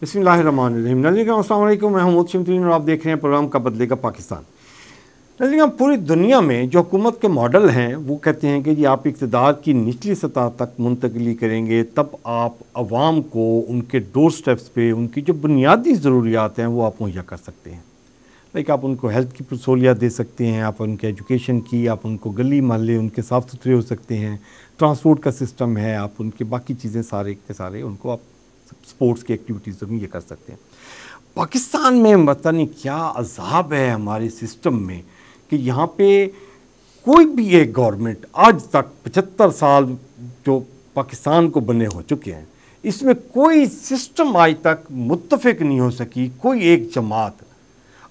बिस्मिल्लाहिर्रहमानिर्रहीम। नाज़रीन अस्सलाम वालेकुम, मैं हूं मुतशिम और आप देख रहे हैं प्रोग्राम का बदलेगा पाकिस्तान। नाज़रीन, पूरी दुनिया में जो हुकूमत के मॉडल हैं वो कहते हैं कि जी आप इक़्तिदार की निचली सतह तक मुंतकिली करेंगे तब आप आवाम को उनके डोर स्टेप्स पे उनकी जो बुनियादी ज़रूरियात हैं वो आप मुहैया कर सकते हैं। लाइक आप उनको हेल्थ की सहूलियत दे सकते हैं, आप उनके एजुकेशन की, आप उनको गली मोहल्ले उनके साफ़ सुथरे हो सकते हैं, ट्रांसपोर्ट का सिस्टम है, आप उनके बाकी चीज़ें सारे के सारे उनको आप स्पोर्ट्स की एक्टिविटीज़ में ये कर सकते हैं। पाकिस्तान में पता नहीं क्या अज़ाब है हमारे सिस्टम में कि यहाँ पे कोई भी एक गवर्नमेंट आज तक 75 साल जो पाकिस्तान को बने हो चुके हैं, इसमें कोई सिस्टम आज तक मुत्तफ़िक नहीं हो सकी, कोई एक जमात।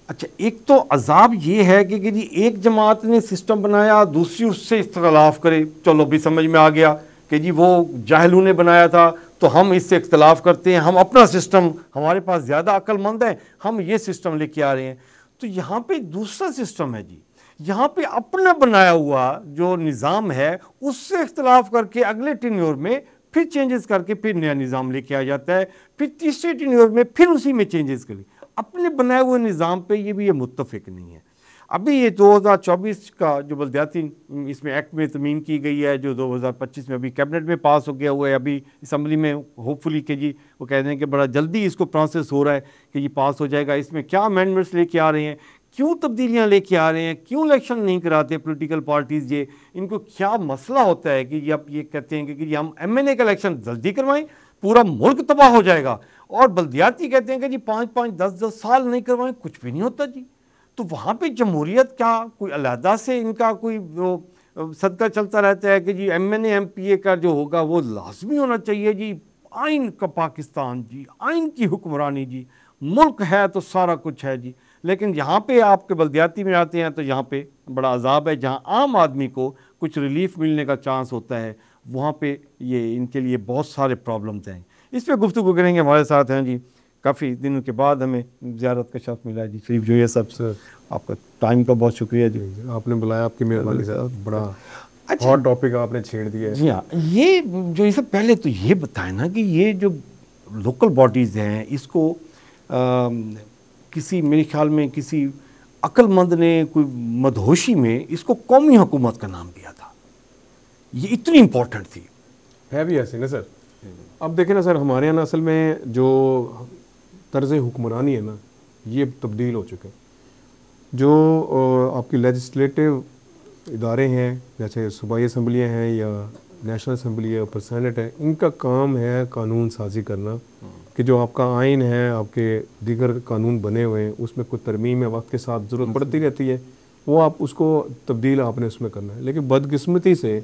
अच्छा, एक तो अज़ाब ये है कि जी एक जमात ने सिस्टम बनाया, दूसरी उससे इख्तलाफ करे। चलो भी समझ में आ गया कि जी वो जाहिलू ने बनाया था तो हम इससे इख्तलाफ करते हैं, हम अपना सिस्टम, हमारे पास ज़्यादा अक्लमंद है, हम ये सिस्टम लेके आ रहे हैं। तो यहाँ पे दूसरा सिस्टम है जी, यहाँ पे अपना बनाया हुआ जो निज़ाम है उससे इख्तलाफ करके अगले टेन्योर में फिर चेंजेस करके फिर नया निज़ाम लेके आ जाता है, फिर तीसरे टेन्योर में फिर उसी में चेंजेस करें। अपने बनाए हुए निज़ाम पे ये भी ये मुत्तफ़िक नहीं है। अभी ये 2024 का जो बल्दियाती इसमें एक्ट में ज़मीन की गई है, जो 2025 में अभी कैबिनेट में पास हो गया हुआ है, अभी असम्बली में होपफुली कि जी वो कह रहे हैं कि बड़ा जल्दी इसको प्रोसेस हो रहा है कि ये पास हो जाएगा। इसमें क्या अमेंडमेंट्स लेके आ रहे हैं, क्यों तब्दीलियाँ लेके आ रहे हैं, क्यों इलेक्शन नहीं कराते पॉलिटिकल पार्टीज़, ये इनको क्या मसला होता है कि अब ये कहते हैं कि हम MNA का इलेक्शन जल्दी करवाएं, पूरा मुल्क तबाह हो जाएगा। और बल्दियाती कहते हैं कि जी 5-5 10-10 साल नहीं करवाएं, कुछ भी नहीं होता जी। तो वहाँ पे जमहूरियत क्या कोई अलहदा से इनका कोई वो सदका चलता रहता है कि जी MNA MPA का जो होगा वो लाजमी होना चाहिए जी, आइन का पाकिस्तान जी, आइन की हुक्मरानी जी, मुल्क है तो सारा कुछ है जी। लेकिन यहाँ पे आपके बल्दियाती में आते हैं तो यहाँ पे बड़ा अजाब है, जहाँ आम आदमी को कुछ रिलीफ मिलने का चांस होता है वहाँ पे ये इनके लिए बहुत सारे प्रॉब्लम्स हैं। इस पर गुफ्तगू करेंगे। हमारे साथ हैं जी, काफ़ी दिनों के बाद हमें ज़ियारत का शर्फ मिला है जी, शरीफ जो ये सब सर, आपका टाइम का बहुत शुक्रिया जी, आपने बुलाया, आपकी मेहरबानी सर। बड़ा अच्छा हॉट टॉपिक आपने छेड़ दिया है। जी हाँ, ये जो ये सब पहले तो ये बताएं ना कि ये जो लोकल बॉडीज़ हैं इसको किसी मेरे ख्याल में किसी अक्लमंद ने कोई मदहोशी में इसको कौमी हुकूमत का नाम दिया था, ये इतनी इम्पोर्टेंट थी। है भी ऐसे ना सर। अब देखें ना सर, हमारे यहाँ असल में जो तर्ज़ हुक्मरानी है ना ये तब्दील हो चुके हैं। जो आपकी लेजिस्लेटिव इदारे हैं जैसे सूबाई असम्बलियाँ हैं या नेशनल असम्बली है, ऊपर सेनेट है, इनका काम है कानून साजी करना कि जो आपका आइन है, आपके दीगर कानून बने हुए हैं उसमें कुछ तरमीम है, वक्त के साथ ज़रूरत पड़ती रहती है, वो आप उसको तब्दील आपने उसमें करना है। लेकिन बदकिस्मती से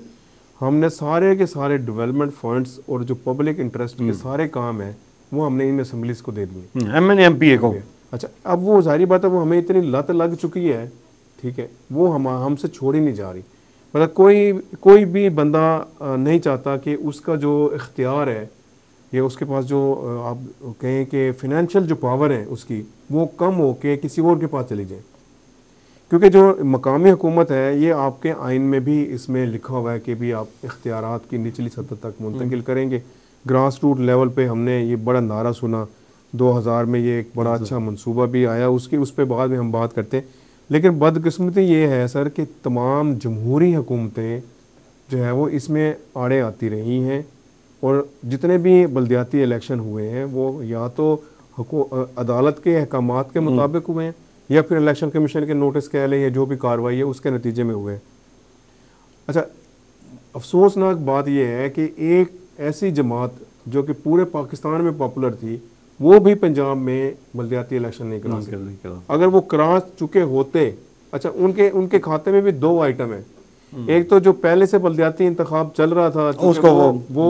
हमने सारे के सारे डेवलपमेंट फंड्स और जो पब्लिक इंटरेस्ट के सारे काम है वो हमने इन असम्बलीज को दे दिए, MNA MPA को। अच्छा, अब वो जाहिर बात है वो हमें इतनी लत लग चुकी है, ठीक है, वो हमसे छोड़ी नहीं जा रही। मतलब कोई भी बंदा नहीं चाहता कि उसका जो इख्तियार है या उसके पास जो आप कहें कि फिनेंशियल जो पावर है उसकी वो कम हो के किसी और के पास चली जाए। क्योंकि जो मकामी हुकूमत है ये आपके आइन में भी इसमें लिखा हुआ है कि भी आप इख्तियारात की निचली सतह तक मुंतकिल करेंगे। ग्रास रूट लेवल पे हमने ये बड़ा नारा सुना, 2000 में ये एक बड़ा अच्छा मंसूबा भी आया, उसकी उस पर बाद में हम बात करते हैं। लेकिन बदकिस्मती ये है सर कि तमाम जमहूरी हुकूमतें जो है वो इसमें आड़े आती रही हैं और जितने भी बल्दियाती इलेक्शन हुए हैं वो या तो अदालत के अहकामात के मुताबिक हुए हैं या फिर इलेक्शन कमीशन के नोटिस कह लें या जो भी कार्रवाई है उसके नतीजे में हुए। अच्छा, अफसोसनाक बात यह है कि एक ऐसी जमात जो कि पूरे पाकिस्तान में पॉपुलर थी वो भी पंजाब में बल्दियाती इलेक्शन नहीं करा सकी। अगर वो करा चुके होते, अच्छा उनके खाते में भी 2 आइटम है। एक तो जो पहले से बल्दियाती इंतखाब चल रहा था उसको वो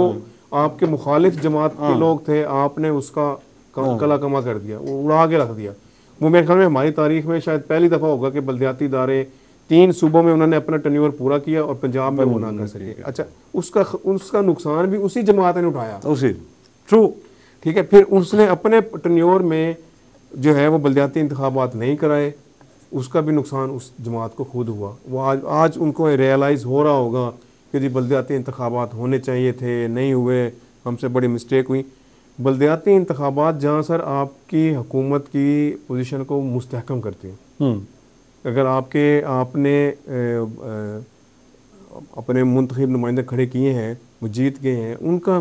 आपके मुखालिफ जमात के लोग थे, आपने उसका कला कमा कर दिया, वो उड़ा के रख दिया। वो मेरे ख्याल में हमारी तारीख में शायद पहली दफ़ा होगा कि बल्दियाती इदारे 3 सूबों में उन्होंने अपना टर्न्योवर पूरा किया और पंजाब में वो ना कर सके। अच्छा, उसका नुकसान भी उसी जमात ने उठाया, उसी ट्रू, ठीक है। फिर उसने अपने टर्न्योवर में जो है वो बल्दियाती इंतखाबात नहीं कराए, उसका भी नुकसान उस जमात को खुद हुआ। वो आज उनको रियलाइज़ हो रहा होगा कि जी बल्दियाती इंतखाबात होने चाहिए थे, नहीं हुए, हमसे बड़ी मिस्टेक हुई। बल्दियाती इंतखाबात जहाँ सर आपकी हुकूमत की पोजीशन को मुस्तहकम करती हैं। अगर आपने अपने मुंतखब नुमाइंदे खड़े किए हैं, वो जीत गए हैं, उनका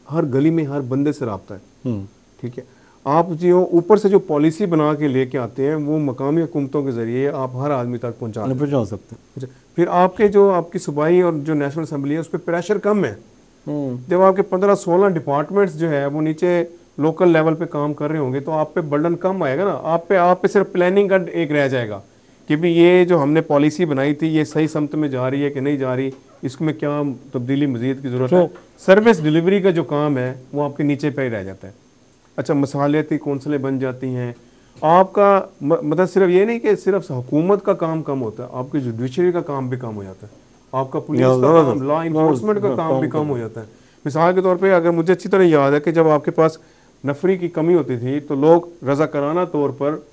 हर गली में हर बंदे से रब्ता है। ठीक है, आप जो ऊपर से जो पॉलिसी बना के लेके आते हैं वो मकामी हुकूमतों के ज़रिए आप हर आदमी तक पहुँचा सकते हैं। अच्छा, फिर आपकी सूबाई और जो नेशनल असम्बली है उस पर प्रेशर कम है। जब आपके 15-16 डिपार्टमेंट्स जो है वो नीचे लोकल लेवल पे काम कर रहे होंगे तो आप पे बर्डन कम आएगा ना। आप पे सिर्फ प्लानिंग का एक रह जाएगा कि भी ये जो हमने पॉलिसी बनाई थी ये सही समत में जा रही है कि नहीं जा रही, इसमें क्या तब्दीली मजीद की ज़रूरत है। सर्विस डिलीवरी का जो काम है वो आपके नीचे पे ही रह जाता है। अच्छा, मसालियाती कौंसलें बन जाती हैं आपका, मतलब सिर्फ ये नहीं कि सिर्फ हुकूमत का काम कम होता है, आपकी जुडिशरी का काम भी कम हो जाता है, आपका पुलिस का काम, लॉ इन्फोर्समेंट का काम भी कम हो जाता है। मिसाल के तौर पे अगर मुझे अच्छी तरह याद है कि जब आपके पास नफरी की कमी होती थी तो लोग रज़ाकाराना तौर पर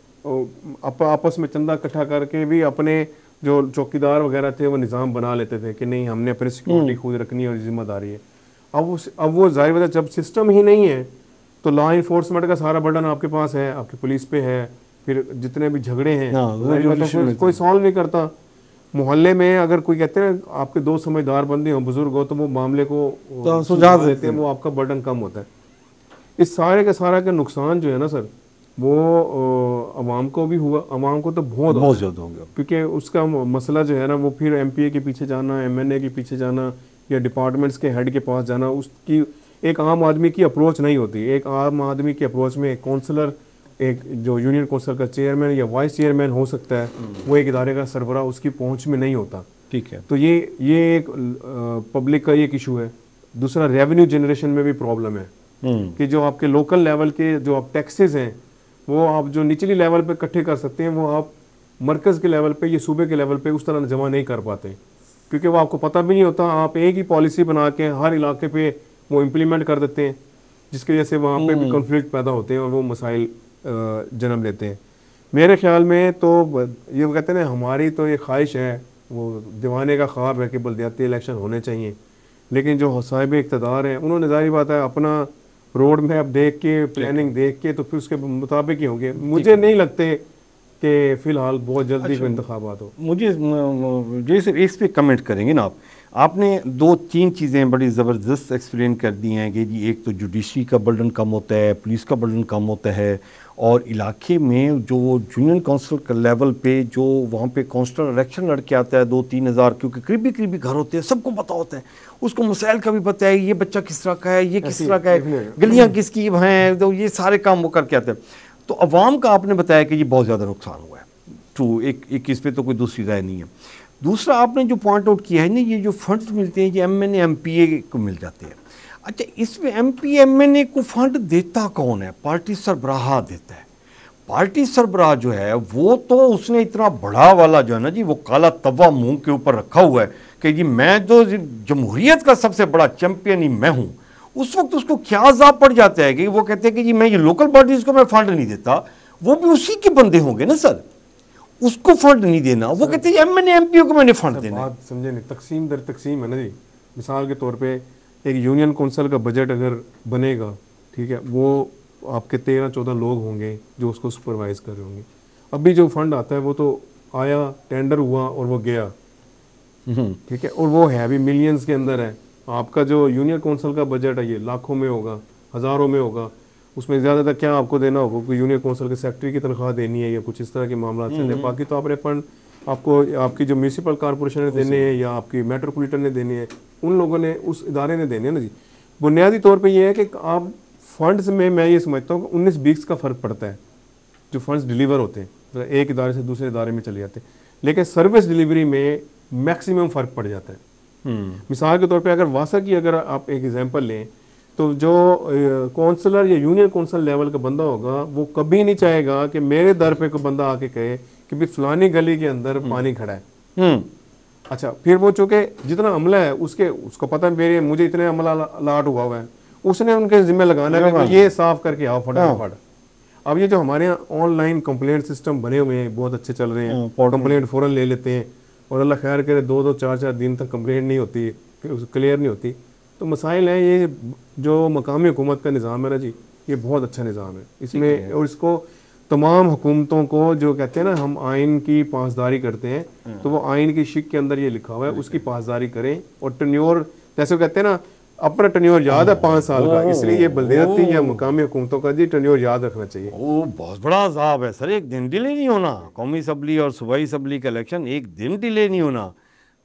आपस में चंदा इकट्ठा करके भी अपने जो चौकीदार वगैरह थे वो निज़ाम बना लेते थे कि नहीं हमने अपनी सिक्योरिटी खुद रखनी है और जिम्मेदारी है। अब वो जाहिर बात है जब सिस्टम ही नहीं है तो लॉ इन्फोर्समेंट का सारा बर्डन आपके पास है, आपकी पुलिस पे है, फिर जितने भी झगड़े हैं कोई सॉल्व नहीं करता। मोहल्ले में अगर कोई कहते हैं आपके दो समझदार बंदे हो, बुजुर्ग हो, तो वो मामले को सुलझा देते हैं, वो आपका बर्डन कम होता है। इस सारे का सारा का नुकसान जो है ना सर वो अवाम को भी हुआ, अवाम को तो बहुत ज़्यादा हो गया, क्योंकि उसका मसला जो है ना वो फिर MPA के पीछे जाना, MNA के पीछे जाना या डिपार्टमेंट्स के हेड के पास जाना, उसकी एक आम आदमी की अप्रोच नहीं होती। एक आम आदमी की अप्रोच में एक काउंसलर, एक जो यूनियन काउंसिल का चेयरमैन या वाइस चेयरमैन हो सकता है, वो एक इदारे का सरबराह उसकी पहुंच में नहीं होता। ठीक है, तो ये एक पब्लिक का एक इशू है। दूसरा, रेवेन्यू जनरेशन में भी प्रॉब्लम है कि जो आपके लोकल लेवल के जो आप टैक्सेस हैं वो आप जो निचली लेवल पे इकट्ठे कर सकते हैं वो आप मरकज़ के लेवल पे या सूबे के लेवल पे उस तरह जमा नहीं कर पाते, क्योंकि वो आपको पता भी नहीं होता। आप एक ही पॉलिसी बना के हर इलाके पे वो इम्प्लीमेंट कर देते हैं, जिसकी वजह से वहाँ पे भी कॉन्फ्लिक्ट पैदा होते हैं और वो मसाइल जन्म लेते हैं। मेरे ख्याल में तो ये कहते हैं हमारी तो ये ख्वाहिश है, वो दीवाने का ख्वाब है कि बल्दियाती इलेक्शन होने चाहिए, लेकिन जो साहिब इक़्तिदार हैं उन्होंने जाहिर बात है अपना रोड मैप देख के, प्लानिंग देख के, तो फिर उसके मुताबिक ही होंगे। मुझे नहीं लगते कि फ़िलहाल बहुत जल्दी कोई इंतखाबात हो। मुझे जैसे इस पे कमेंट करेंगे ना आपने 2-3 चीज़ें बड़ी ज़बरदस्त एक्सप्लेन कर दी हैं कि जी एक तो जुडिशरी का बर्डन कम होता है, पुलिस का बर्डन कम होता है, और इलाके में जो यूनियन काउंसिल का लेवल पे जो वहाँ पे काउंसलर इलेक्शन लड़के आता है 2-3 हज़ार, क्योंकि करीबी घर होते हैं, सबको पता होता है, उसको मसाइल का भी पता है, ये बच्चा किस तरह का है, ये किस तरह का है, गलियाँ किसकी हैं, तो ये सारे काम वो करके आते हैं। तो अवाम का आपने बताया कि ये बहुत ज़्यादा नुकसान हुआ है। ट्रू, एक इस पर तो कोई दूसरी राय नहीं है। दूसरा आपने जो पॉइंट आउट किया है ना, ये जो फंड्स मिलते हैं ये MNA MPA को मिल जाते हैं। अच्छा, इसमें MPA MNA को फंड देता कौन है? पार्टी सरबराह देता है। पार्टी सरबराह जो है वो तो उसने इतना बड़ा वाला जो है ना जी वो काला तवा मुंह के ऊपर रखा हुआ है कि जी मैं तो जमहूरियत का सबसे बड़ा चैंपियन ही मैं हूँ। उस वक्त उसको क्या अज़ाब पड़ जाता है कि वो कहते हैं कि जी मैं ये लोकल बॉडीज़ को मैं फंड नहीं देता, वो भी उसी के बंदे होंगे ना सर, उसको फंड नहीं देना। वो कहते हैं MNA MPA को मैंने फंड देना। बात समझे नहीं, तकसीम दर तकसीम है ना जी। मिसाल के तौर पे एक यूनियन काउंसिल का बजट अगर बनेगा, ठीक है, वो आपके 13-14 लोग होंगे जो उसको सुपरवाइज कर रहे होंगे। अभी जो फंड आता है वो तो आया, टेंडर हुआ और वो गया, ठीक है, और वो है अभी मिलियंस के अंदर है। आपका जो यूनियन काउंसिल का बजट है ये लाखों में होगा, हज़ारों में होगा। उसमें ज़्यादातर क्या आपको देना होगा, कोई यूनियन काउंसिल के सेक्रेटरी की तनख्वाह देनी है या कुछ इस तरह के मामला चल रहे। बाकी तो आपने फंड आपको आपकी जो म्यूनसिपल कॉरपोरेशन ने देने हैं या आपकी मेट्रोपोलिटन ने देने हैं, उन लोगों ने उस इदारे ने देने हैं ना जी। बुनियादी तौर पे ये है कि आप फंड्स में मैं ये समझता हूँ कि 19-20 का फ़र्क पड़ता है जो फंड्स डिलीवर होते हैं, तो एक इदारे से दूसरे इदारे में चले जाते हैं, लेकिन सर्विस डिलीवरी में मैक्सिमम फ़र्क पड़ जाता है। मिसाल के तौर पे अगर वासा की अगर आप एक एग्जांपल लें तो जो काउंसलर या यूनियन काउंसिल लेवल का बंदा होगा वो कभी नहीं चाहेगा कि मेरे दर पे कोई बंदा आके कहे कि भाई फलानी गली के अंदर पानी खड़ा है। अच्छा, फिर वो चूँकि जितना अमला है उसको पता है मुझे इतने अमला लाट हुआ है, उसने उनके जिम्मे लगाना है कि ये साफ करके आओ फटाफट। अब ये जो हमारे यहाँ ऑनलाइन कंप्लेंट सिस्टम बने हुए हैं बहुत अच्छे चल रहे हैं, कंप्लेंट फ़ौरन ले लेते हैं और अल्लाह खैर करे 2-2, 4-4 दिन तक कंप्लेंट नहीं होती, फिर क्लियर नहीं होती। तो मसाइल हैं ये जो मकामी हुकूमत का निज़ाम है ना जी, ये बहुत अच्छा निज़ाम है इसमें, और इसको तमाम हुकूमतों को जो कहते हैं ना हम आइन की पासदारी करते हैं, तो वो आइन की शिक के अंदर ये लिखा हुआ है उसकी पासदारी करें। और टन्योर जैसे कहते हैं ना अपना टन्योर याद है 5 साल का, इसलिए ये बल्दियाती या मकामी हुकूमतों का जी टन्योर याद रखना चाहिए। वो बहुत बड़ा अजाब है सर, एक दिन डिले नहीं होना, कौमी असम्बली और सूबाई असम्बली का इलेक्शन एक दिन डिले नहीं होना,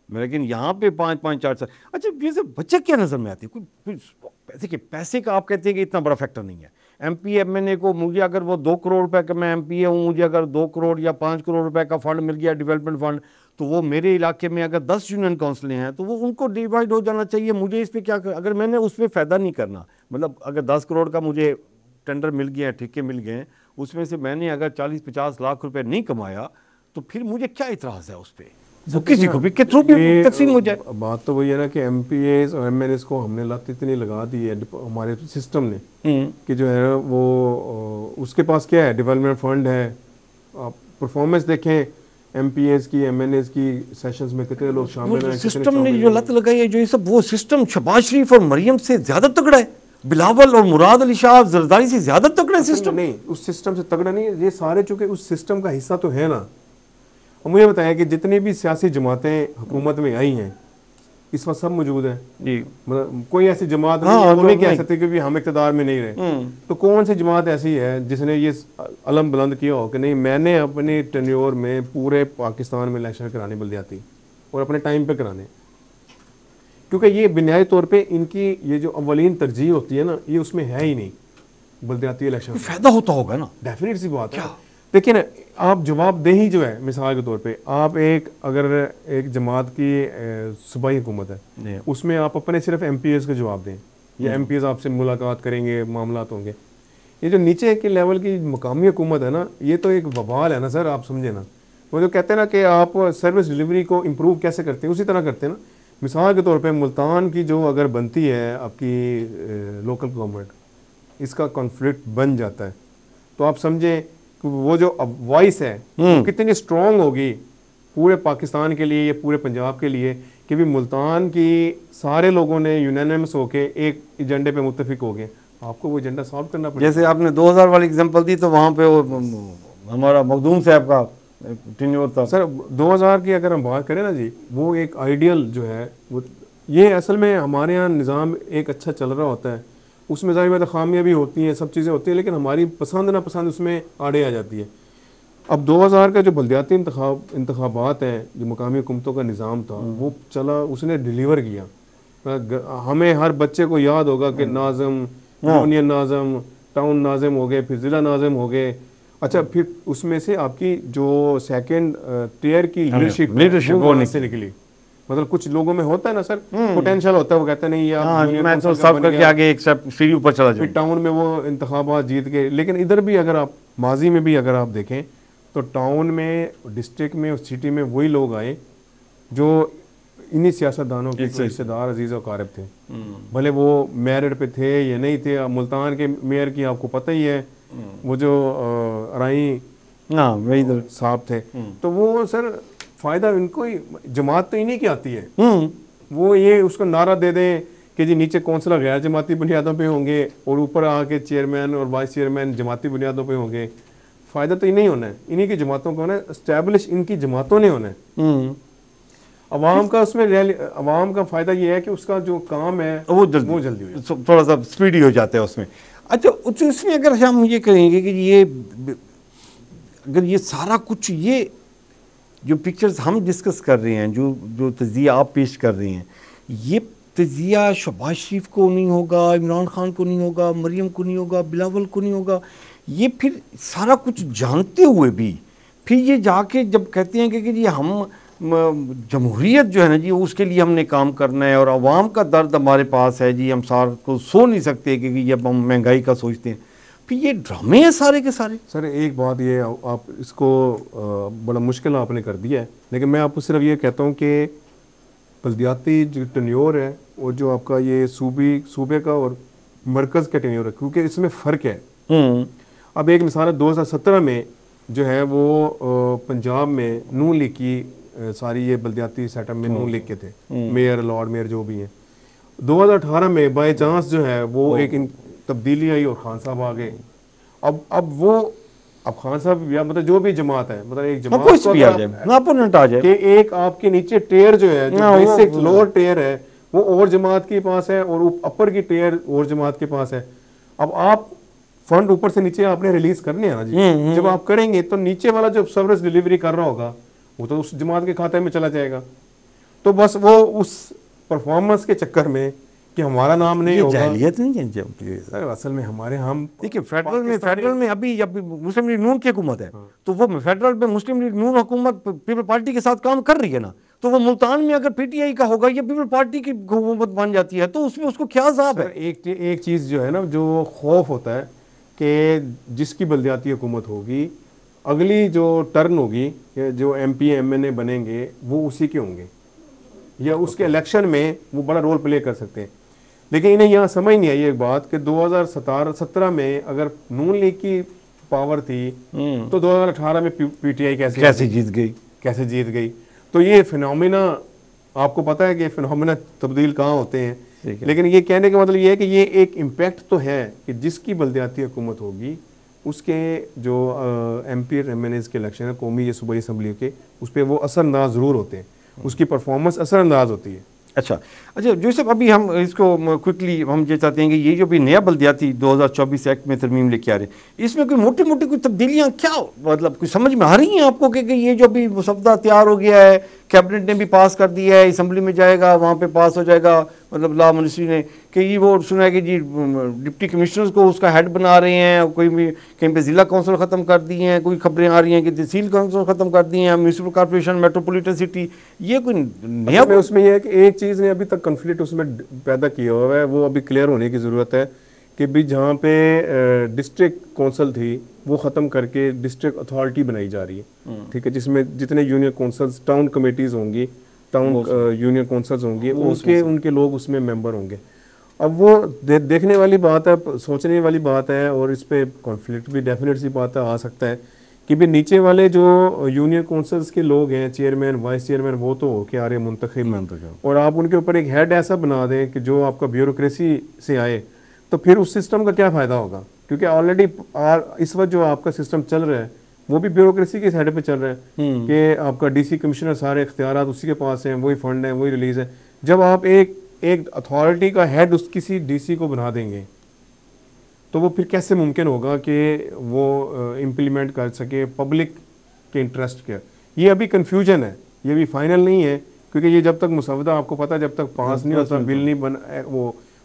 लेकिन यहाँ पे 5-5 4 साल। अच्छा ये सब बच्चे क्या नज़र में आती है, कोई पैसे का आप कहते हैं कि इतना बड़ा फैक्टर नहीं है। MP MNA को मुझे अगर वो 2 करोड़ रुपए का, मैं MP हूँ, मुझे अगर 2 करोड़ या 5 करोड़ रुपए का फंड मिल गया डेवलपमेंट फंड, तो वो मेरे इलाके में अगर 10 यूनियन काउंसिलें हैं तो वो उनको डिवाइड हो जाना चाहिए। मुझे इस पर क्या अगर मैंने उस पर फ़ायदा नहीं करना, मतलब अगर 10 करोड़ का मुझे टेंडर मिल गया है, ठेके मिल गए हैं, उसमें से मैंने अगर 40-50 लाख रुपए नहीं कमाया तो फिर मुझे क्या इतराज़ है उस पर, वो किसी को भी के थ्रू भी तकसीम हो जाए। बात तो वही है ना कि MPAs और MNAs को हमने लत इतनी लगा दी है हमारे सिस्टम ने कि जो है वो उसके पास क्या है, डेवलपमेंट फंड है। आप परफॉर्मेंस देखें MPAs की MNAs की सेशंस में कितने लोग शामिल हैं, सिस्टम ने जो लत लगाई है जो ये सब, वो सिस्टम शहबाज शरीफ और मरियम से ज़्यादा तगड़ा है, बिलावल और मुराद अली शाह जरदारी से ज़्यादा तगड़ा है सिस्टम। नहीं, उस सिस्टम से तगड़ा नहीं है ये सारे, चूंकि उस सिस्टम का हिस्सा तो है ना। और मुझे बताया कि जितनी भी सियासी जमातें हुकूमत में आई हैं इस वक्त सब मौजूद है जी, मतलब कोई ऐसी जमात नहीं है वो नहीं कह सकते कि हम इक़्तिदार में नहीं रहे। तो कौन सी जमात ऐसी है जिसने ये अलम बुलंद किया हो कि नहीं मैंने अपने टेन्योर में पूरे पाकिस्तान में इलेक्शन कराने बल्दियाती और अपने टाइम पे कराने, क्योंकि ये बुनियादी तौर पे इनकी ये जो अवलीन तरजीह होती है ना ये उसमें है ही नहीं बल्दियाती इलेक्शन। फायदा होता होगा ना, डेफिनेट सी बात है। देखिए ना आप जवाबदेही जो है मिसाल के तौर पे आप अगर एक जमात की सूबाई हुकूमत है उसमें आप अपने सिर्फ MPAs को जवाब दें या MPAs आपसे मुलाकात करेंगे, मामलात होंगे। ये जो नीचे के लेवल की मकामी हुकूमत है ना ये तो एक वबाल है ना सर, आप समझे ना। वो जो कहते हैं ना कि आप सर्विस डिलीवरी को इम्प्रूव कैसे करते हैं उसी तरह करते हैं ना। मिसाल के तौर पर मुल्तान की जो अगर बनती है आपकी लोकल गवर्नमेंट, इसका कॉन्फ्लिक्ट बन जाता है तो आप समझें वो जो वॉइस है वो कितनी स्ट्रॉन्ग होगी पूरे पाकिस्तान के लिए या पूरे पंजाब के लिए कि भी मुल्तान की सारे लोगों ने यूनानिमस होके एक एजेंडे पे मुत्तफिक हो गए। आपको वो एजेंडा सॉल्व करना पड़ेगा। जैसे आपने 2000 वाली एग्जांपल दी तो वहाँ पे वो हमारा मखदूम साहब का टेन्योर था सर। 2000 की अगर हम बात करें ना जी, वो एक आइडियल जो है वो ये असल में हमारे यहाँ निज़ाम एक अच्छा चल रहा होता है, उसमें ज़ाहिर बात खामियाँ भी होती हैं, सब चीज़ें होती हैं, लेकिन हमारी पसंद ना पसंद उसमें आड़े आ जाती है। अब 2000 का जो बल्दियाती इंतखाबात हैं, जो मकामी हुकूमतों का निज़ाम था वो चला, उसने डिलीवर किया। हमें हर बच्चे को याद होगा कि नाज़म, यूनियन नाज़म, टाउन नाज़म हो गए, फिर ज़िला नाज़म हो गए। अच्छा फिर उसमें से आपकी जो सेकेंड टियर की लीडरशिप वो से निकली। मतलब कुछ लोगों में होता है ना सर, पोटेंशियल होता है, वो कहते हैं नहीं यार मैं तो सब करके आगे एक स्टेप सीढ़ी ऊपर चला जाऊं। फिर टाउन में वो इंतखाबात जीत के। लेकिन इधर भी अगर आप माजी में भी अगर आप देखें तो टाउन में, डिस्ट्रिक्ट में और सिटी में वही लोग आए जो इन्हीं सियासतदानों के रिश्तेदार अजीज़ और कारब थे, भले वो मेरिट पे थे या नहीं थे। मुल्तान के मेयर की आपको पता ही है, वो जो राई साहब थे, तो वो सर फ़ायदा इनको ही, जमात तो इन्हीं की आती है। वो ये उसको नारा दे दें कि जी नीचे कौंसलर गैर जमाती बुनियादों पे होंगे और ऊपर आके चेयरमैन और वाइस चेयरमैन जमाती बुनियादों पे होंगे। फ़ायदा तो इन्हीं होना है, इन्हीं की जमातों को होना है, एस्टैब्लिश इनकी जमातों ने होना है। अवाम का उसमें अवाम का फ़ायदा ये है कि उसका जो काम है वो जल्दी हो, थोड़ा सा स्पीडी हो जाता है उसमें। अच्छा इसमें अगर हम ये करेंगे कि ये अगर ये सारा कुछ, ये जो पिक्चर्स हम डिस्कस कर रहे हैं, जो तजिया आप पेश कर रहे हैं, ये तजिया शहबाज शरीफ को नहीं होगा, इमरान खान को नहीं होगा, मरियम को नहीं होगा, बिलावल को नहीं होगा। ये फिर सारा कुछ जानते हुए भी फिर ये जाके जब कहते हैं कि जी हम जमहूरियत जो है ना जी उसके लिए हमने काम करना है और आवाम का दर्द हमारे पास है जी, हम सार को सो नहीं सकते कि जब हम महंगाई का सोचते हैं, फिर ये ड्रामे हैं सारे के सारे। सर एक बात ये आप इसको बड़ा मुश्किल आपने कर दिया है, लेकिन मैं आपको सिर्फ ये कहता हूँ कि बल्दियाती जो टेन्योर है और जो आपका ये सूबे का और मरकज़ का टेन्योर है, क्योंकि इसमें फ़र्क है। अब एक मिसाल है 2017 में जो है वो पंजाब में नून लीग की सारी ये बल्दियाती सेटअप में नून लीग के थे, मेयर, लॉर्ड मेयर जो भी हैं। 2018 में बाय चांस जो है वो एक तब्दीली आई और खान साहब आ गए। अब खान साहब या मतलब जो भी जमात है, मतलब एक जमात कुछ भी आ जाए, अपोनेंट आ जाए कि एक आपके नीचे टेयर जो है, जो बेसिक लोअर टेयर है वो और जमात के पास है और अपर की टेयर और जमात के पास है। अब आप फंड ऊपर से नीचे आपने रिलीज करने हैं ना जी, जब आप करेंगे तो नीचे वाला जो सर्विस डिलीवरी कर रहा होगा वो तो उस जमात के खाते में चला जाएगा। तो बस वो उस परफॉर्मेंस के चक्कर में कि हमारा नाम नहीं होगा, जाहिलियत नहीं है सर असल में हमारे हम देखिए फेडरल में अभी मुस्लिम लीग नून की हुकूमत है, तो वो फेडरल में मुस्लिम लीग नून हुकूमत पीपल पार्टी के साथ काम कर रही है ना, तो वो मुल्तान में अगर पीटीआई का होगा या पीपल पार्टी की हुकूमत बन जाती है तो उसमें उसको क्या अज़ाब है। एक चीज़ जो है ना, जो खौफ होता है कि जिसकी बल्दियाती हुकूमत होगी, अगली जो टर्न होगी, जो MP MNA बनेंगे वो उसी के होंगे या उसके इलेक्शन में वो बड़ा रोल प्ले कर सकते हैं। लेकिन इन्हें यहाँ समझ नहीं आई एक बात कि 2017 में अगर नून लीग की पावर थी तो 2018 में PTI कैसे जीत गई। तो ये फिनोमिना आपको पता है कि फिनोमिना तब्दील कहाँ होते हैं, लेकिन ये कहने का मतलब ये है कि ये एक इम्पैक्ट तो है कि जिसकी बल्दियाती हुकूमत होगी उसके जो MP MNAs के इलेक्शन है, कौमी या सूबाई असम्बली के, उस पर वो असरअंदाज ज़रूर होते हैं, उसकी परफॉर्मेंस असरअंदाज होती है। अच्छा जो सब अभी हम इसको क्विकली हम ये चाहते हैं कि ये जो भी नया बल्दियाती 2024 एक्ट में तरमीम लेके आ रहे हैं, इसमें कोई मोटी मोटी कोई तब्दीलियाँ क्या मतलब कुछ समझ में आ रही हैं आपको कि ये जो भी मसवदा तैयार हो गया है, कैबिनेट ने भी पास कर दिया है, असम्बली में जाएगा, वहाँ पे पास हो जाएगा, मतलब लॉ मिनिस्ट्री ने कि ये वो सुना है कि जी डिप्टी कमिश्नर्स को उसका हेड बना रहे हैं, कोई भी कहीं पे ज़िला काउंसिल ख़त्म कर दिए हैं, कोई खबरें आ रही हैं कि तहसील काउंसिल ख़त्म कर दिए हैं, म्यूनसिपल कॉर्पोरेशन, मेट्रोपॉलिटन सिटी, ये कोई नया उसमें यह है कि एक चीज़ ने अभी तक कन्फ्लिक्ट उसमें पैदा किया हुआ है, वो अभी क्लियर होने की ज़रूरत है कि भी जहाँ पे डिस्ट्रिक्ट कौंसल थी वो ख़त्म करके डिस्ट्रिक्ट अथॉरिटी बनाई जा रही है, ठीक है, जिसमें जितने यूनियन कौंसल्स, टाउन कमेटीज़ होंगी, टाउन यूनियन कौंसल्स होंगी, उनके लोग उसमें मेंबर होंगे। अब वो देखने वाली बात है, सोचने वाली बात है, और इस पर कॉन्फ्लिक्ट भी डेफिनेट सी बात है, आ सकता है कि भी नीचे वाले जो यूनियन कौंसल्स के लोग हैं, चेयरमैन वाइस चेयरमैन, वो तो होके आ रहे हैं मुंतखब, और आप उनके ऊपर एक हेड ऐसा बना दें कि जो आपका ब्यूरोक्रेसी से आए, तो फिर उस सिस्टम का क्या फ़ायदा होगा, क्योंकि ऑलरेडी इस वक्त जो आपका सिस्टम चल रहा है वो भी ब्यूरोक्रेसी के साइड पे चल रहा है कि आपका DC कमिश्नर सारे इख्तियारात उसी के पास हैं, वही फंड है, वही रिलीज़ है। जब आप एक अथॉरिटी का हेड किसी DC को बना देंगे तो वो फिर कैसे मुमकिन होगा कि वो इम्प्लीमेंट कर सके पब्लिक के इंटरेस्ट के। ये अभी कन्फ्यूजन है, ये भी फाइनल नहीं है, क्योंकि ये जब तक मुसवदा आपको पता जब तक पास नहीं होता,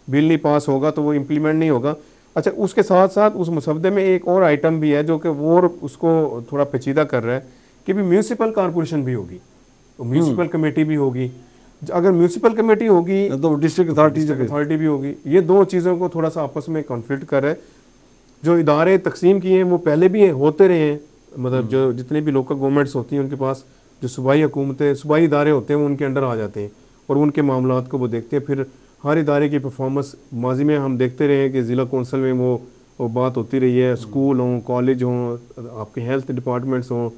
बिल नहीं पास होगा तो वो इम्प्लीमेंट नहीं होगा। अच्छा, उसके साथ साथ उस मुसवदे में एक और आइटम भी है जो कि वो उसको थोड़ा पेचीदा कर रहा है कि भी म्यूनसिपल कॉरपोरेशन भी होगी, म्यूनसिपल कमेटी भी होगी। अगर म्यूनसिपल कमेटी होगी तो डिस्ट्रिक्ट अथॉरिटी भी होगी। ये दो चीज़ों को थोड़ा सा आपस में कॉन्फ्लिक्ट कर रहा है। जो इदारे तकसीम किए हैं वो पहले भी होते रहे हैं, मतलब जो जितने भी लोकल गवर्नमेंट्स होती हैं उनके पास जो सूबाई हुकूमतें, सूबाई इदारे होते हैं वो उनके अंडर आ जाते हैं और उनके मामलात को वो देखते हैं। फिर हर इदारे की परफॉर्मेंस माजी में हम देखते रहे हैं कि ज़िला कौंसल में वो बात होती रही है, स्कूल हों, कॉलेज हों, आपके हेल्थ डिपार्टमेंट्स हों,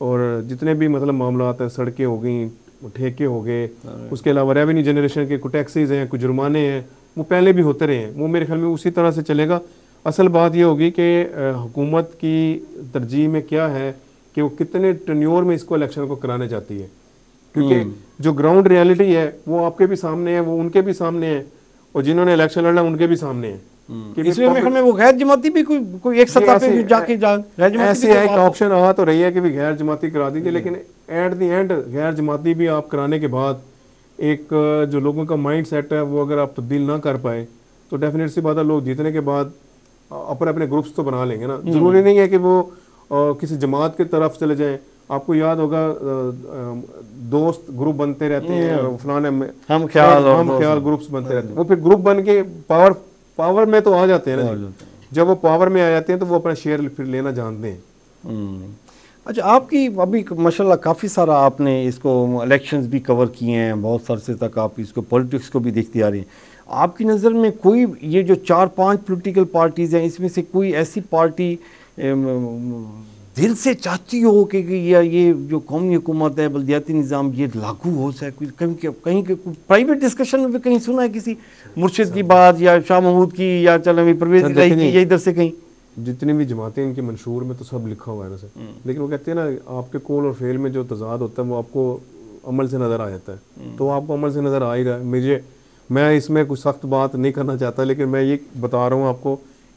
और जितने भी मतलब मामलात हैं, सड़कें हो गई, ठेके हो गए, उसके अलावा रेवेन्यू जनरेशन के कुछ टैक्सेस हैं, कुछ जुर्माने हैं, वो पहले भी होते रहे हैं। वो मेरे ख्याल में उसी तरह से चलेगा। असल बात ये होगी कि हुकूमत की तरजीह में क्या है कि वो कितने टेन्योर में इसको इलेक्शन को कराने चाहती है, क्योंकि जो ग्राउंड रियलिटी है वो आपके भी सामने है, वो उनके भी सामने है, और जिन्होंने इलेक्शन लड़ना उनके भी सामने है। इसमें वो गैर जमाती भी कोई एक सत्ता पे जाके ऐसे एक ऑप्शन आ तो रही है कि भी गैर जमाती करा दीजिए, लेकिन एट द एंड गैर जमाती भी आप कराने के बाद एक जो लोगों का माइंड सेट है वो अगर आप तब्दील ना कर पाए तो डेफिनेट सी बात है लोग जीतने के बाद अपने अपने ग्रुप्स तो बना लेंगे ना। जरूरी नहीं है कि वो किसी जमात की तरफ चले जाएं। आपको याद होगा दोस्त ग्रुप बनते रहते हैं, फलाने हम ख्याल ग्रुप्स बनते रहते हैं, वो फिर ग्रुप बन के पावर में तो आ जाते हैं ना। जब वो पावर में आ जाते हैं तो वो अपना शेयर फिर लेना जानते हैं। अच्छा, आपकी अभी माशाल्लाह काफ़ी सारा आपने इसको इलेक्शंस भी कवर किए हैं, बहुत अरसे तक आप इसको पॉलिटिक्स को भी देखते आ रहे हैं। आपकी नज़र में कोई ये जो 4-5 पॉलिटिकल पार्टीज़ हैं इसमें से कोई ऐसी पार्टी दिल से चाहती हो कि ये जो कौमी हुकूमत है, बल्दियाती निज़ाम, ये लागू हो सके? कहीं के प्राइवेट डिस्कशन में भी कहीं सुना है किसी मुर्शिद की बात, या शाह महमूद की, या चलवी परवेज़ इलाही की, या इधर से कहीं? जितनी भी जमातें इनके मंशूर में तो सब लिखा हुआ है ना सर, लेकिन वो कहते हैं ना आपके कौल और फेल में जो तजाद होता है वो आपको अमल से नज़र आ जाता है, तो आपको अमल से नज़र आ ही रहा है। मैं इसमें कुछ सख्त बात नहीं करना चाहता, लेकिन मैं ये बता रहा हूँ आपको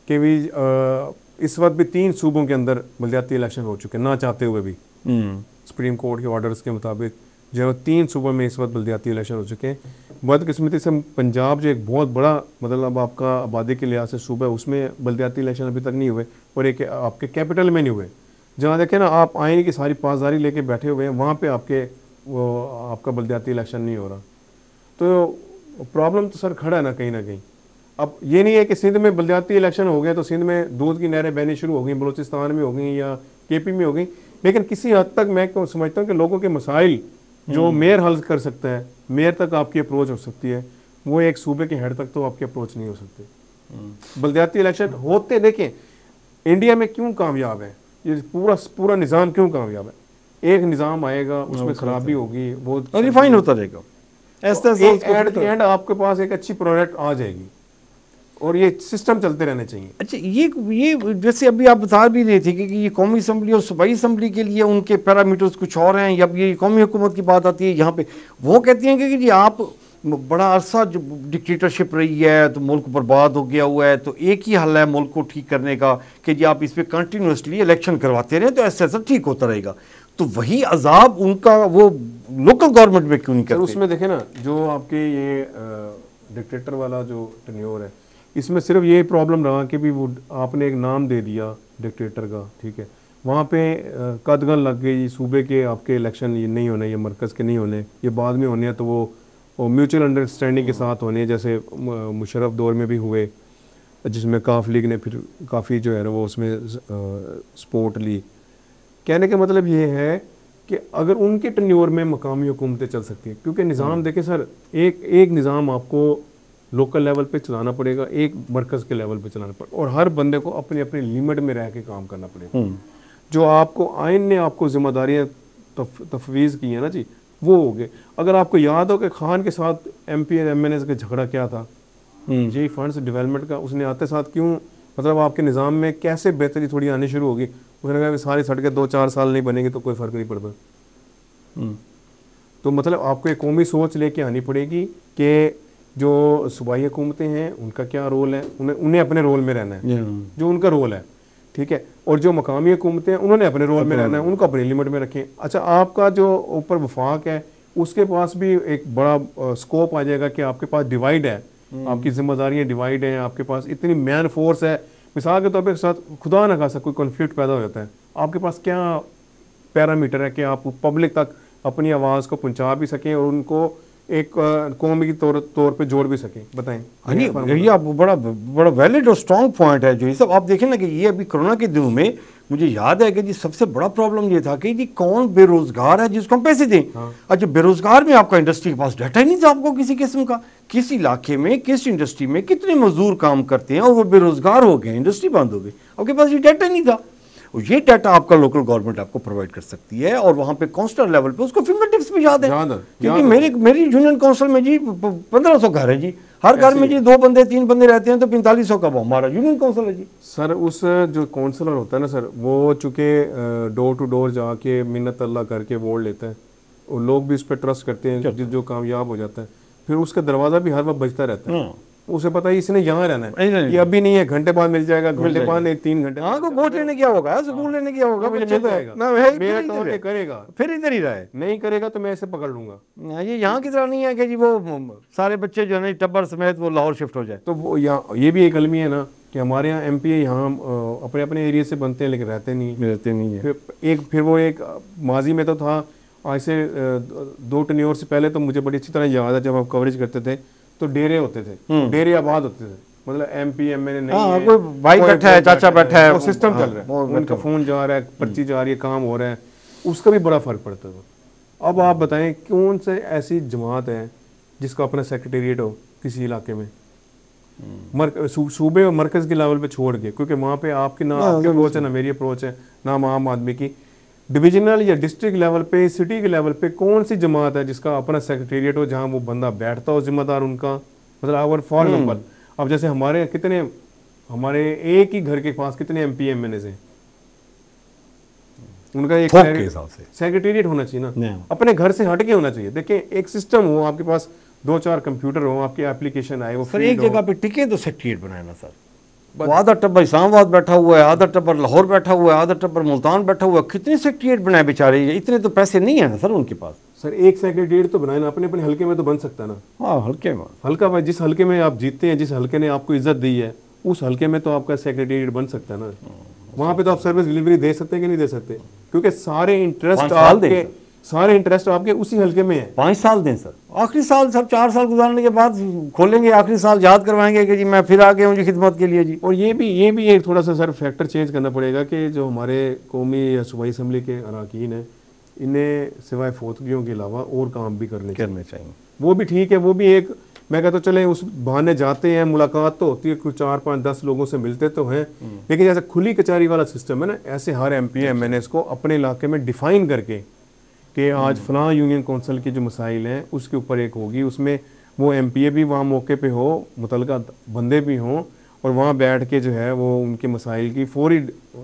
कि भी इस वक्त भी 3 सूबों के अंदर बल्दियाती इलेक्शन हो चुके हैं, ना चाहते हुए भी। सुप्रीम कोर्ट के ऑर्डर्स के मुताबिक जो 3 सूबों में इस वक्त बल्दियाती इलेक्शन हो चुके हैं। बदकिस्मती से पंजाब जो एक बहुत बड़ा मतलब आपका आबादी के लिहाज से सूबा है, उसमें बल्दियाती इलेक्शन अभी तक नहीं हुए, और एक आपके कैपिटल में नहीं हुए। जहाँ देखें ना आप आईने की सारी पासदारी लेके बैठे हुए हैं, वहाँ पे आपका बल्दियाती इलेक्शन नहीं हो रहा। तो प्रॉब्लम तो सर खड़ा है ना कहीं। अब ये नहीं है कि सिंध में बल्दियाती इलेक्शन हो गया तो सिंध में दूध की नहरें बहनी शुरू हो गई, बलूचिस्तान में हो गई या केपी में हो गई, लेकिन किसी हद तक मैं समझता हूँ कि लोगों के मसाइल जो मेयर हल कर सकता है, मेयर तक आपकी अप्रोच हो सकती है, वो एक सूबे के हेड तक तो आपकी अप्रोच नहीं हो सकती। बल्दियाती इलेक्शन होते देखें इंडिया में क्यों कामयाब है, ये पूरा निज़ाम क्यों कामयाब है? एक निज़ाम आएगा, उसमें खराबी होगी, वो रिफाइन होता रहेगा, एंड आपके पास एक अच्छी प्रोडक्ट आ जाएगी, और ये सिस्टम चलते रहने चाहिए। अच्छा, ये जैसे अभी आप बता भी रहे थे कि ये कौमी असम्बली और सूबाई असम्बली के लिए उनके पैरामीटर्स कुछ और हैं, या ये कौमी हुकूमत की बात आती है यहाँ पे, वो कहती हैं कि जी आप बड़ा अरसा जो डिक्टेटरशिप रही है तो मुल्क बर्बाद हो गया हुआ है, तो एक ही हल है मुल्क को ठीक करने का कि जी आप इस पर कंटिन्यूसली इलेक्शन करवाते रहें तो ऐसा ठीक होता रहेगा। तो वही अजाब उनका वो लोकल गवर्नमेंट में क्यों नहीं करते? उसमें देखें ना, जो आपके ये डिक्टेटर वाला जो टेन्योर है, इसमें सिर्फ ये प्रॉब्लम रहा कि भी वो आपने एक नाम दे दिया डिक्टेटर का, ठीक है, वहाँ पे कदगन लग गई, सूबे के आपके इलेक्शन ये नहीं होने, ये मरकज़ के नहीं होने, ये बाद में होने हैं, तो वो म्यूचुअल अंडरस्टैंडिंग के साथ होने, जैसे मुशर्रफ दौर में भी हुए, जिसमें काफ लीग ने फिर काफ़ी जो है ना वो उसमें सपोर्ट ली। कहने का मतलब ये है कि अगर उनके टेन्योर में मकामी हुकूमतें चल सकती हैं, क्योंकि निज़ाम देखें सर, एक निज़ाम आपको लोकल लेवल पे चलाना पड़ेगा, एक मरकज़ के लेवल पे चलाना पड़ेगा, और हर बंदे को अपनी अपनी लिमिट में रह के काम करना पड़ेगा। जो आपको आइन ने आपको जिम्मेदारियाँ तफवीज़ की है ना जी, वो हो गए। अगर आपको याद हो कि खान के साथ MP और MNA का झगड़ा क्या था, जी फंड्स डेवलपमेंट का, उसने आते साथ क्यों मतलब आपके निज़ाम में कैसे बेहतरी थोड़ी आनी शुरू होगी, उसने कहा सारी सड़कें 2-4 साल नहीं बनेंगी तो कोई फ़र्क नहीं पड़ता। तो मतलब आपको एक कौमी सोच लेके आनी पड़ेगी कि जो सूबाई हुकूमतें हैं उनका क्या रोल है, उन्हें अपने रोल में रहना है, जो उनका रोल है, ठीक है, और जो मकामी हुकूमतें हैं उन्होंने अपने रोल में रहना है, उनको अपनी लिमिट में रखें। अच्छा, आपका जो ऊपर वफाक है उसके पास भी एक बड़ा स्कोप आ जाएगा कि आपके पास डिवाइड है, आपकी जिम्मेदारियाँ डिवाइड हैं, आपके पास इतनी मैन फोर्स है, मिसाल के तौर पर साथ खुदा न खासा कोई कॉन्फ्लिक्ट पैदा हो जाता है, आपके पास क्या पैरामीटर है कि आप पब्लिक तक अपनी आवाज़ को पहुँचा भी सकें और उनको एक कौम की तौर पे जोड़ भी सके? बताएं। ये आप बड़ा वैलिड और स्ट्रॉन्ग पॉइंट है जो ये सब आप देखें ना कि ये अभी कोरोना के दिनों में मुझे याद है कि जी सबसे बड़ा प्रॉब्लम ये था कि जी कौन बेरोजगार है जिसको हम पैसे दें। अच्छा, बेरोजगार में आपका इंडस्ट्री के पास डाटा ही नहीं था आपको किसी किस्म का, किस इलाके में किस इंडस्ट्री में कितने मजदूर काम करते हैं और वो बेरोजगार हो गए, इंडस्ट्री बंद हो गई, आपके पास ये डाटा नहीं था। और ये डाटा आपका लोकल गवर्नमेंट आपको प्रोवाइड कर सकती है, और वहाँ पे काउंसलर लेवल पे उसको फिंगर टिप्स पे याद है, क्योंकि मेरी यूनियन काउंसिल में जी 1500 घर है जी, हर घर में जी 2 बंदे 3 बंदे रहते हैं, तो 4500 का वो हमारा यूनियन काउंसिल है जी। सर उस जो काउंसलर होता है ना सर, वो चूँकि डोर टू डोर जाके मिन्नत अल्लाह करके वोट लेता है, और लोग भी उस पर ट्रस्ट करते हैं, जो कामयाब हो जाता है, फिर उसका दरवाज़ा भी हर वक्त बजता रहता है, उसे पता है इसने यहाँ रहना है, ये अभी नहीं है, घंटे बाद मिल जाएगा, घंटे बाद नहीं, 3 घंटे। हाँ, वोट लेने क्या होगा, स्कूल लेने क्या होगा, मुझे मिल जाएगा, मेरा काम ये करेगा, फिर इधर ही रहे, नहीं करेगा तो मैं इसे पकड़ लूंगा। ये यहाँ की तरह नहीं है कि जी वो सारे बच्चे जो है ना टब्बर समेत वो लाहौर शिफ्ट हो जाए। तो वो यहाँ ये भी एक अलमी है ना कि हमारे यहाँ MP यहाँ अपने अपने एरिया से बनते हैं लेकिन रहते नहीं है। फिर वो एक माजी में तो था, आज से 2 टेन्योर से पहले तो मुझे बड़ी अच्छी तरह याद है, जब हम कवरेज करते थे तो डेरे होते थे, डेरे आबाद होते थे, मतलब MP MNA नहीं, कोई भाई बैठा है, चाचा बैठा है, वो सिस्टम चल रहा है, उनका फोन जा रहा है, पर्ची जा रही है, काम हो रहा है, उसका भी बड़ा फर्क पड़ता है। अब आप बताएं कौन से ऐसी जमात है जिसका अपना सेक्रेटेरिएट हो किसी इलाके में? सूबे और मरकज़ के लेवल पे छोड़ के, क्योंकि वहाँ पे आपकी ना आपकी अप्रोच है ना मेरी अप्रोच है ना आम आदमी की। डिविजनल या डिस्ट्रिक्ट लेवल पे, सिटी के लेवल पे कौन सी जमात है जिसका अपना सेक्रेटेरिएट हो, जहाँ वो बंदा बैठता हो जिम्मेदार उनका, मतलब अगर फॉर एग्जाम्पल अब जैसे हमारे एक ही घर के पास कितने MP MNAs हैं, उनका एक सेक्रेटेरिएट होना चाहिए ना, अपने घर से हट के होना चाहिए। देखिए एक सिस्टम हो, आपके पास 2-4 कंप्यूटर हो, आपकी एप्लीकेशन आए, वो सर एक जगह पे टिके तो सेक्रेटेरिएट बनाए ना सर। आधा टब्बर इस्लामाबाद बैठा हुआ है, आधा टब्बर लाहौर बैठा हुआ है, आधा टब्बर मुल्तान बैठा हुआ है, कितने सेक्रेटेरिएट बनाए बेचारे, इतने तो पैसे नहीं है ना सर उनके पास। सर एक सेक्रेटेरिएट तो बनाए ना, अपने अपने हल्के में तो बन सकता है ना। हाँ हल्के में, हल्का भाई, जिस हल्के में आप जीतते हैं, जिस हल्के ने आपको इज्जत दी है, उस हल्के में तो आपका सेक्रेटेरिएट बन सकता है ना। वहाँ पे तो आप सर्विस डिलीवरी दे सकते हैं कि नहीं दे सकते, क्योंकि सारे इंटरेस्ट आपके उसी हल्के में है। 5 साल दें सर, आखिरी साल सब 4 साल गुजारने के बाद खोलेंगे, आखिरी साल याद करवाएंगे कि जी मैं फिर आ गया हूँ जी खिदमत के लिए जी। और ये भी एक थोड़ा सा सर फैक्टर चेंज करना पड़ेगा कि जो हमारे कौमी या सूबाई असम्बली के अरकान हैं, इन्हें सिवाय फौतगियों के अलावा और काम भी करने चाहिए। वो भी ठीक है, वो भी एक मैं कहता तो चले उस बहाने जाते हैं, मुलाकात तो होती है, कुछ 4-5-10 लोगों से मिलते तो हैं, लेकिन जैसे खुली कचहरी वाला सिस्टम है ना, ऐसे हर MP MNAs को अपने इलाके में डिफाइन करके कि आज फलां यूनियन कौंसिल के जो मसाइल हैं उसके ऊपर एक होगी, उसमें वो MPA भी वहाँ मौके पे हो, मुतलका बंदे भी हों, और वहाँ बैठ के जो है वो उनके मसाइल की फौरी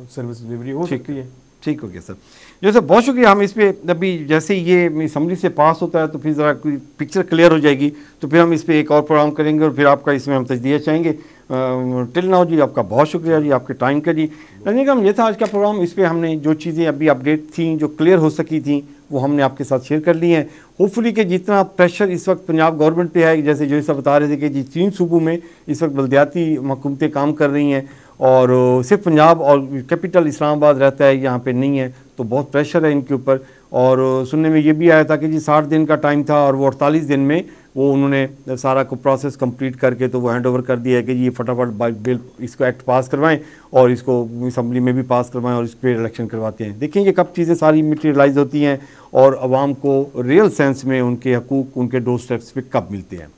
सर्विस डिलीवरी हो सकती है। ठीक हो गया सर, जो सर बहुत शुक्रिया। हम इस पर अभी जैसे ये असम्बली से पास होता है तो फिर ज़रा कोई पिक्चर क्लियर हो जाएगी, तो फिर हम इस पर एक और प्रोग्राम करेंगे और फिर आपका इसमें हम तजदिया चाहेंगे। टिल नाउ जी आपका बहुत शुक्रिया जी, आपके टाइम का जी। रजनीकांत ये था आज का प्रोग्राम, इस पर हमने जो चीज़ें अभी अपडेट थी, जो क्लियर हो सकी थी, वो हमने आपके साथ शेयर कर ली हैं। होपफुली कि जितना प्रेशर इस वक्त पंजाब गवर्नमेंट पे है, जैसे जो सब बता रहे थे कि जी 3 सूबों में इस वक्त बल्दियाती हुकूमतें काम कर रही हैं और सिर्फ पंजाब और कैपिटल इस्लामाबाद रहता है, यहाँ पे नहीं है, तो बहुत प्रेशर है इनके ऊपर। और सुनने में ये भी आया था कि जी 60 दिन का टाइम था और वो 48 दिन में वो उन्होंने सारा को प्रोसेस कंप्लीट करके तो वो हैंड ओवर कर दिया है कि ये फटाफट बिल इसको एक्ट पास करवाएं और इसको असम्बली में भी पास करवाएं और इस पर इलेक्शन करवाते हैं। देखिए ये कब चीज़ें सारी मटीरियलाइज होती हैं और आवाम को रियल सेंस में उनके हकूक़ उनके डोर स्टेप्स पे कब मिलते हैं।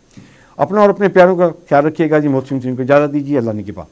अपना और अपने प्यारों का ख्याल रखिएगा जी। मोहसिन को इजाज़त दीजिए, अल्लाह ने के पास।